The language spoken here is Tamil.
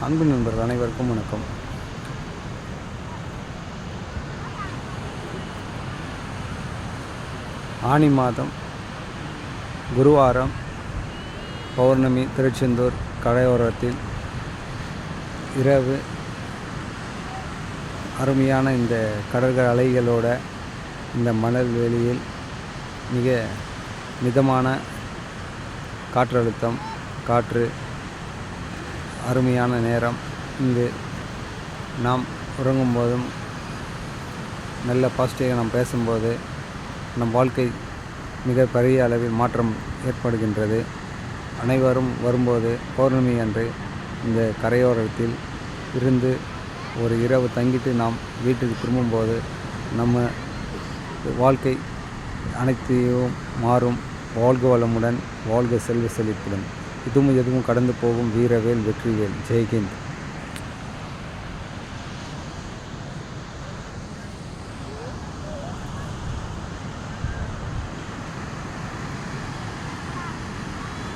அன்பு நண்பர்கள் அனைவருக்கும் வணக்கம். ஆனி மாதம் குருவாரம் பௌர்ணமி திருச்செந்தூர் கரையோரத்தில் இரவு அருமையான இந்த கடற்கரை அலைகளோட இந்த மணல் வெளியில் மிக மிதமான காற்றழுத்தம், காற்று, அருமையான நேரம். இங்கு நாம் உறங்கும்போதும் நல்ல பாசிட்டிவாக நாம் பேசும்போது நம் வாழ்க்கை மிக பெரிய அளவில் மாற்றம் ஏற்படுகின்றது. அனைவரும் வரும்போது பௌர்ணமி அன்று இந்த கரையோரத்தில் இருந்து ஒரு இரவு தங்கிட்டு நாம் வீட்டுக்கு திரும்பும்போது நம்ம வாழ்க்கை அனைத்தையும் மாறும். வாழ்க வளமுடன், வாழ்க செல்வ செழிப்புடன். இதுவும் எதுவும் கடந்து போகும். வீரவேல், வெற்றிவேல். ஜெய்ஹிந்த்.